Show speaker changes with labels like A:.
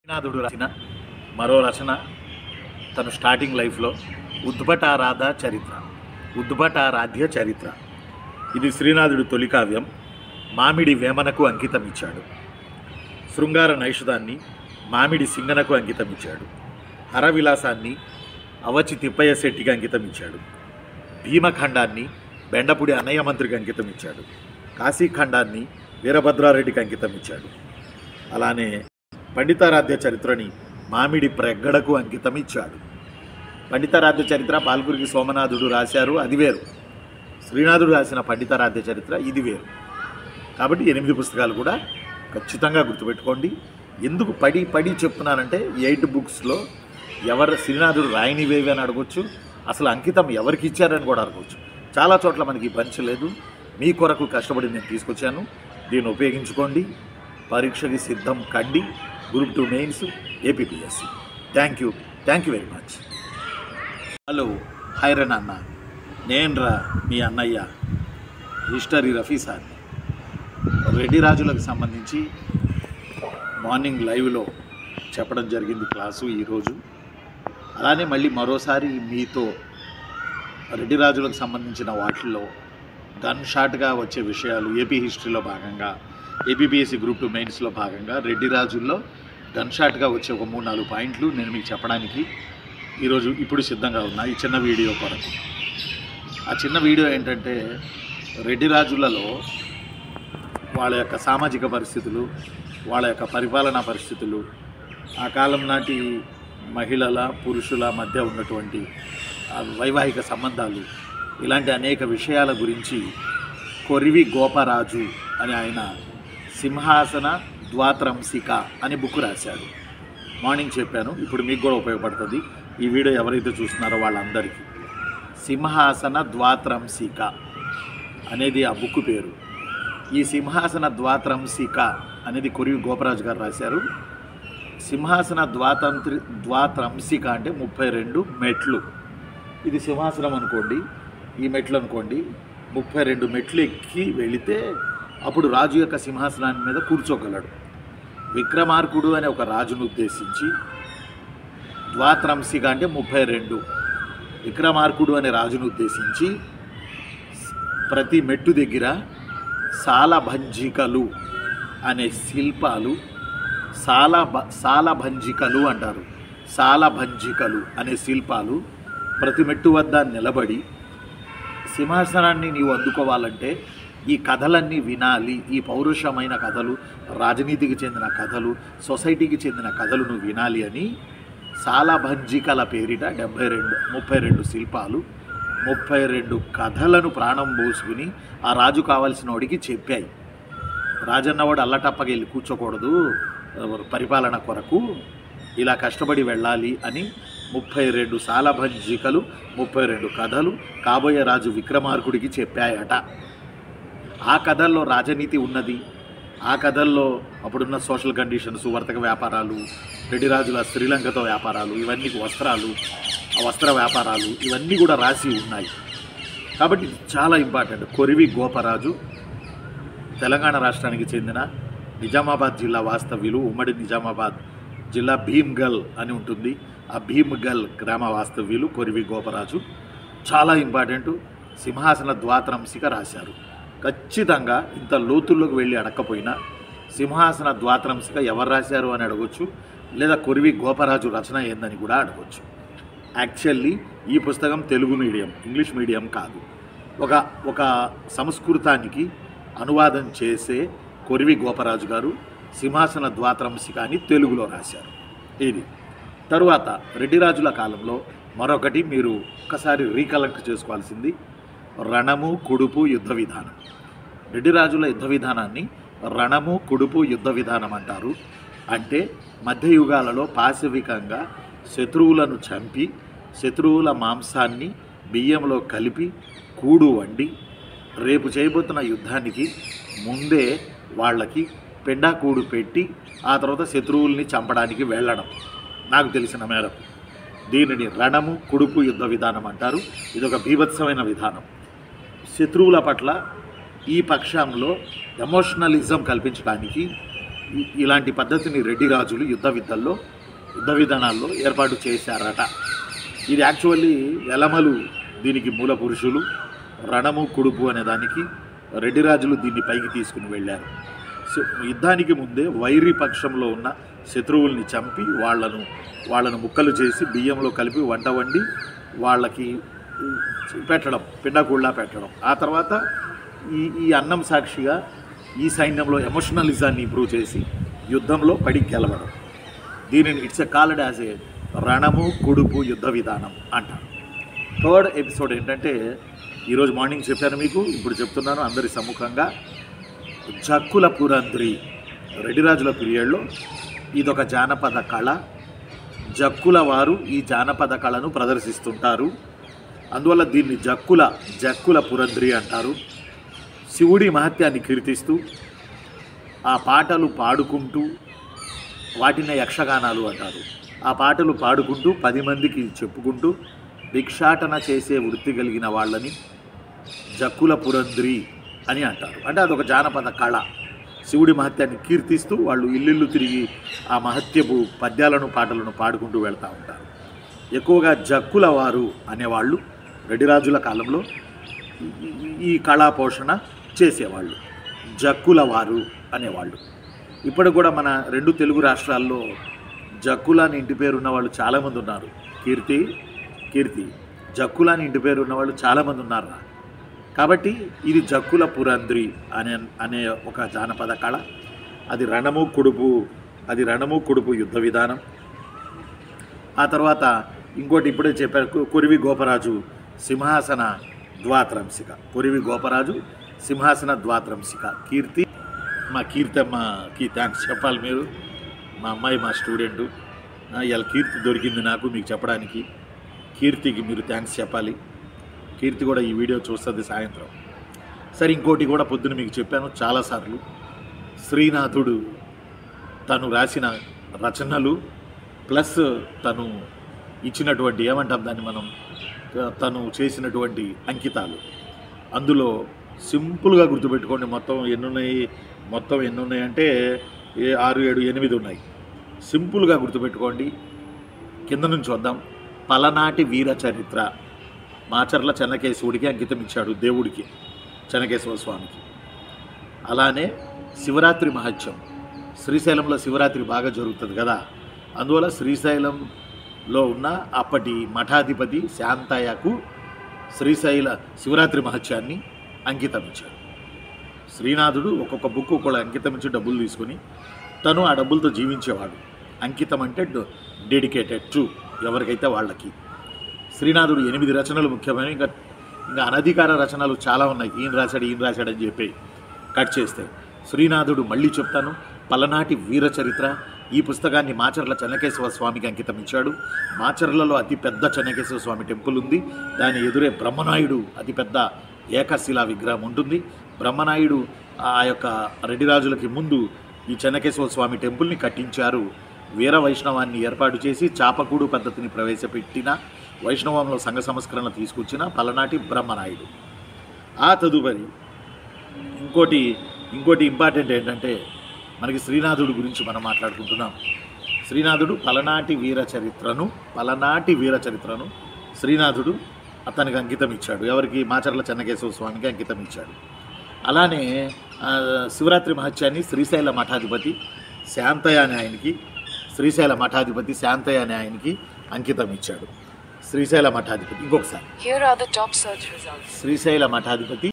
A: నాథుడు రాసిన మరో రచన తను స్టార్టింగ్ లైఫ్లో ఉద్భటారాధ్య చరిత్ర. ఇది శ్రీనాథుడు తొలి కావ్యం. మామిడి వేమనకు అంకితం ఇచ్చాడు. శృంగార నైషధాన్ని మామిడి సింగనకు అంకితం ఇచ్చాడు. హరవిలాసాన్ని అవచి తిప్పయ్య శెట్టికి అంకితం ఇచ్చాడు. భీమఖండాన్ని బెండపుడి అన్నయ్య మంత్రికి అంకితం ఇచ్చాడు. కాశీఖండాన్ని వీరభద్రారెడ్డికి అంకితం ఇచ్చాడు. అలానే పండితారాధ్య చరిత్రని మామిడి ప్రగ్గడకు అంకితం ఇచ్చాడు. పండితారాధ్య చరిత్ర పాల్కురికి సోమనాథుడు రాశారు, అది వేరు. శ్రీనాథుడు రాసిన పండితారాధ్య చరిత్ర ఇది వేరు. కాబట్టి 8 పుస్తకాలు కూడా ఖచ్చితంగా గుర్తుపెట్టుకోండి. ఎందుకు పడి చెప్తున్నానంటే 8 బుక్స్లో శ్రీనాథుడు రాయనివేవి అని అడగొచ్చు, అసలు అంకితం ఎవరికి ఇచ్చారని కూడా అడగవచ్చు. చాలా చోట్ల మనకి పంచలేదు. మీ కొరకు కష్టపడి నేను తీసుకొచ్చాను, దీన్ని ఉపయోగించుకోండి. పరీక్షకి సిద్ధం కండి. Group 2 mains, APPSC. Thank you very much. Hello, hi రా నాన్న, నేనురా మీ అన్నయ్య హిస్టరీ రఫీ సార్ని. రెడ్డి రాజులకు సంబంధించి మార్నింగ్ లైవ్లో చెప్పడం జరిగింది క్లాసు ఈరోజు. అలానే మళ్ళీ మరోసారి మీతో రెడ్డి రాజులకు సంబంధించిన వాటిల్లో గన్ షాట్గా వచ్చే విషయాలు ఏపీ హిస్టరీలో భాగంగా, ఏపీపీఎస్సీ గ్రూప్ 2 మెయిన్స్లో భాగంగా రెడ్డి రాజుల్లో గన్ షాట్గా వచ్చే ఒక 3-4 పాయింట్లు నేను మీకు చెప్పడానికి ఇప్పుడు సిద్ధంగా ఉన్నా ఈ చిన్న వీడియో కొరకు. ఆ చిన్న వీడియో ఏంటంటే, రెడ్డి రాజులలో వాళ్ళ యొక్క సామాజిక పరిస్థితులు, వాళ్ళ యొక్క పరిపాలనా పరిస్థితులు, ఆ కాలం నాటి మహిళల పురుషుల మధ్య ఉన్నటువంటి వైవాహిక సంబంధాలు, ఇలాంటి అనేక విషయాల గురించి కొరివి గోపరాజు అని ఆయన సింహాసన ద్వాత్రంసిక అనే బుక్ రాశాడు. మార్నింగ్ చెప్పాను, ఇప్పుడు మీకు కూడా ఉపయోగపడుతుంది. ఈ వీడియో ఎవరైతే చూస్తున్నారో వాళ్ళందరికీ. సింహాసన ద్వాత్రంసిక అనేది ఆ బుక్ పేరు. ఈ సింహాసన ద్వాత్రంసిక అనేది కొరివి గోపరాజు గారు రాశారు. సింహాసన ద్వాత్రంసిక అంటే 32 మెట్లు. ఇది సింహాసనం అనుకోండి, ఈ మెట్లు అనుకోండి. 32 మెట్లు ఎక్కి వెళితే అప్పుడు రాజు యొక్క సింహాసనాన్ని మీద కూర్చోగలడు. విక్రమార్కుడు అనే ఒక రాజును ఉద్దేశించి, ద్వాత్రంసిక అంటే 32, విక్రమార్కుడు అనే రాజును ఉద్దేశించి ప్రతి మెట్టు దగ్గర సాలభంజికలు అనే శిల్పాలు, సాలభంజికలు అంటారు, సాలభంజికలు అనే శిల్పాలు ప్రతి మెట్టు వద్ద నిలబడి, సింహాసనాన్ని నీవు అందుకోవాలంటే ఈ కథలన్నీ వినాలి, ఈ పౌరుషమైన కథలు, రాజనీతికి చెందిన కథలు, సొసైటీకి చెందిన కథలు నువ్వు వినాలి అని సాలభంజికల పేరిట 32 శిల్పాలు, 32 కథలను ప్రాణం పోసుకుని ఆ రాజు కావాల్సిన వాడికి చెప్పాయి. రాజన్నవాడు అల్లటప్పకెళ్ళి కూర్చోకూడదు, పరిపాలన కొరకు ఇలా కష్టపడి వెళ్ళాలి అని 32 సాలభంజికలు, 32 కథలు కాబోయే రాజు విక్రమార్కుడికి చెప్పాయట. ఆ కథల్లో రాజనీతి ఉన్నది. ఆ కథల్లో అప్పుడున్న సోషల్ కండిషన్స్, వర్తక వ్యాపారాలు, రెడ్డి రాజుల శ్రీలంకతో వ్యాపారాలు, ఇవన్నీ వస్త్రాలు, ఆ వస్త్ర వ్యాపారాలు ఇవన్నీ కూడా రాసి ఉన్నాయి. కాబట్టి ఇది చాలా ఇంపార్టెంట్. కొరివి గోపరాజు తెలంగాణ రాష్ట్రానికి చెందిన నిజామాబాద్ జిల్లా వాస్తవ్యులు. ఉమ్మడి నిజామాబాద్ జిల్లా భీమ్గల్ అని ఉంటుంది. ఆ భీమ్గల్ గ్రామ వాస్తవ్యులు కొరివి గోపరాజు. చాలా ఇంపార్టెంట్. సింహాసన ద్వాత్రంసిక రాశారు. ఖచ్చితంగా ఇంత లోతుల్లోకి వెళ్ళి అడగకపోయినా సింహాసన ద్వాత్రంసిక ఎవరు రాశారు అని అడగొచ్చు, లేదా కొరివి గోపరాజు రచన ఏందని కూడా అడగొచ్చు. యాక్చువల్లీ ఈ పుస్తకం తెలుగు మీడియం, ఇంగ్లీష్ మీడియం కాదు. ఒక సంస్కృతానికి అనువాదం చేసే కొరివి గోపరాజు గారు సింహాసన ద్వాత్రంసిక అని తెలుగులో రాశారు. ఇది తరువాత రెడ్డి రాజుల కాలంలో మరొకటి మీరు ఒక్కసారి రీకలెక్ట్ చేసుకోవాల్సింది రణము కుడుపు యుద్ధ విధానం. రెడ్డి రాజుల యుద్ధ విధానాన్ని రణము కుడుపు యుద్ధ విధానం అంటారు. అంటే మధ్యయుగాలలో పాశవికంగా శత్రువులను చంపి, శత్రువుల మాంసాన్ని బియ్యంలో కలిపి కూడు వండి, రేపు చేయబోతున్న యుద్ధానికి ముందే వాళ్ళకి పెండాకూడు పెట్టి ఆ తర్వాత శత్రువుల్ని చంపడానికి వెళ్ళడం. నాకు తెలిసిన మేరకు దీనిని రణము కుడుపు యుద్ధ విధానం అంటారు. ఇది ఒక బీభత్సమైన విధానం. శత్రువుల పట్ల ఈ పక్షంలో ఎమోషనలిజం కల్పించడానికి ఇలాంటి పద్ధతిని రెడ్డి రాజులు యుద్ధ విధానాల్లో ఏర్పాటు చేశారట. ఇది యాక్చువల్లీ ఎలమలు దీనికి మూల పురుషులు, రణము కుడుపు అనే దానికి రెడ్డి రాజులు దీన్ని పైకి తీసుకుని వెళ్ళారు. సో యుద్ధానికి ముందే వైరి పక్షంలో ఉన్న శత్రువుల్ని చంపి వాళ్ళను ముక్కలు చేసి బియ్యంలో కలిపి వంట వండి వాళ్ళకి పెట్టడం, పిండకూళ్ళ పెట్టడం. ఆ తర్వాత ఈ అన్నం సాక్షిగా ఈ సైన్యంలో ఎమోషనలిజాన్ని ఇంప్రూవ్ చేసి యుద్ధంలో పడి గెలవడం. దీనిని it's a called as a రణము కుడుపు యుద్ధ విధానం అంటారు. థర్డ్ ఎపిసోడ్ ఏంటంటే ఈరోజు మార్నింగ్ చెప్పాను మీకు, ఇప్పుడు చెప్తున్నాను అందరి సమ్ముఖంగా. జక్కుల పురంధ్రి రెడ్డి రాజుల పీరియడ్లో ఇదొక జానపద కళ. జక్కుల వారు ఈ జానపద కళను ప్రదర్శిస్తుంటారు. అందువల్ల దీన్ని జక్కుల పురంధ్రి అంటారు. శివుడి మహత్యాన్ని కీర్తిస్తూ ఆ పాటలు పాడుకుంటూ వాటిని యక్షగానాలు అంటారు. ఆ పాటలు పాడుకుంటూ 10 మందికి చెప్పుకుంటూ భిక్షాటన చేసే వృత్తి కలిగిన వాళ్ళని జక్కుల పురంధ్రి అని అంటారు. అంటే అదొక జానపద కళ. శివుడి మహత్యాన్ని కీర్తిస్తూ వాళ్ళు ఇల్లు తిరిగి ఆ మహత్యపు పద్యాలను పాటలను పాడుకుంటూ వెళ్తూ ఉంటారు. ఎక్కువగా జక్కుల వారు అనేవాళ్ళు రెడ్డిరాజుల కాలంలో ఈ కళా పోషణ చేసేవాళ్ళు, జక్కుల వారు అనేవాళ్ళు. ఇప్పుడు కూడా మన 2 తెలుగు రాష్ట్రాల్లో జక్కుల అని ఇంటి పేరు ఉన్నవాళ్ళు చాలామంది ఉన్నారు. కీర్తి జక్కుల అని ఇంటి పేరు ఉన్నవాళ్ళు చాలామంది ఉన్నారు. కాబట్టి ఇది జక్కుల పురంధ్రి అనే ఒక జానపద కళ. అది రణము కుడుపు యుద్ధ విధానం. ఆ తర్వాత ఇంకోటి ఇప్పుడే చెప్పారు, కొరివి గోపరాజు సింహాసన ద్వాత్రంశిక. కీర్తి, మా కీర్తమ్మకి థ్యాంక్స్ చెప్పాలి మీరు. మా అమ్మాయి మా స్టూడెంటు, ఇలా కీర్తి దొరికింది నాకు మీకు చెప్పడానికి. కీర్తికి మీరు థ్యాంక్స్ చెప్పాలి. కీర్తి కూడా ఈ వీడియో చూస్తుంది సాయంత్రం. సరే, ఇంకోటి కూడా పొద్దున మీకు చెప్పాను చాలాసార్లు. శ్రీనాథుడు తను రాసిన రచనలు ప్లస్ తను ఇచ్చినటువంటి ఏమంటాం దాన్ని మనం, తను చేసినటువంటి అంకితాలు, అందులో సింపుల్గా గుర్తుపెట్టుకోండి. మొత్తం ఎన్ని ఉన్నాయంటే 6, 7, 8 ఉన్నాయి. సింపుల్గా గుర్తుపెట్టుకోండి. కింద నుంచి వద్దాం. పలనాటి వీర చరిత్ర మాచర్ల చెన్నకేశవుడికి అంకితం ఇచ్చాడు, దేవుడికి, చెన్నకేశవ స్వామికి. అలానే శివరాత్రి మహత్యం, శ్రీశైలంలో శివరాత్రి బాగా జరుగుతుంది కదా, అందువల్ల శ్రీశైలంలో ఉన్న అప్పటి మఠాధిపతి శాంతయ్యకు శివరాత్రి మహత్యాన్ని అంకితం ఇచ్చాడు. శ్రీనాథుడు ఒక్కొక్క బుక్ ఒక్కొక్క అంకితం ఇచ్చి డబ్బులు తీసుకొని తను ఆ డబ్బులతో జీవించేవాడు. అంకితం అంటే డెడికేటెడ్ టు ఎవరికైతే వాళ్ళకి. శ్రీనాథుడు 8 రచనలు ముఖ్యమైన, ఇంకా అనధికార రచనలు చాలా ఉన్నాయి. ఈయన రాశాడు అని చెప్పి కట్ చేస్తే. శ్రీనాథుడు మళ్ళీ చెప్తాను, పలనాటి వీర చరిత్ర. ఈ పుస్తకాన్ని మాచర్ల చెన్నకేశవ స్వామికి అంకితం ఇచ్చాడు. మాచర్లలో అతిపెద్ద చెన్నకేశవ స్వామి టెంపుల్ ఉంది. దాని ఎదురే బ్రహ్మనాయుడు అతిపెద్ద ఏకశిలా విగ్రహం ఉంటుంది. బ్రహ్మనాయుడు ఆ యొక్క రెడ్డిరాజులకి ముందు ఈ చెన్నకేశవ స్వామి టెంపుల్ని కట్టించారు. వీర వైష్ణవాన్ని ఏర్పాటు చేసి చాపకూడు పద్ధతిని ప్రవేశపెట్టిన, వైష్ణవంలో సంఘ సంస్కరణ తీసుకొచ్చిన పలనాటి బ్రహ్మనాయుడు. ఆ తదుపరి ఇంకోటి ఇంపార్టెంట్ ఏంటంటే, మనకి శ్రీనాథుడు గురించి మనం మాట్లాడుకుంటున్నాం. శ్రీనాథుడు పలనాటి వీర చరిత్రను శ్రీనాథుడు అతనికి అంకితం ఇచ్చాడు. ఎవరికి? మాచర్ల చెన్నకేశవ స్వామికి అంకితం ఇచ్చాడు. అలానే శివరాత్రి మహత్యాన్ని శ్రీశైల మఠాధిపతి శాంతయ్య అనే ఆయనకి అంకితం ఇచ్చాడు. శ్రీశైల మఠాధిపతి. ఇంకొకసారి శ్రీశైల మఠాధిపతి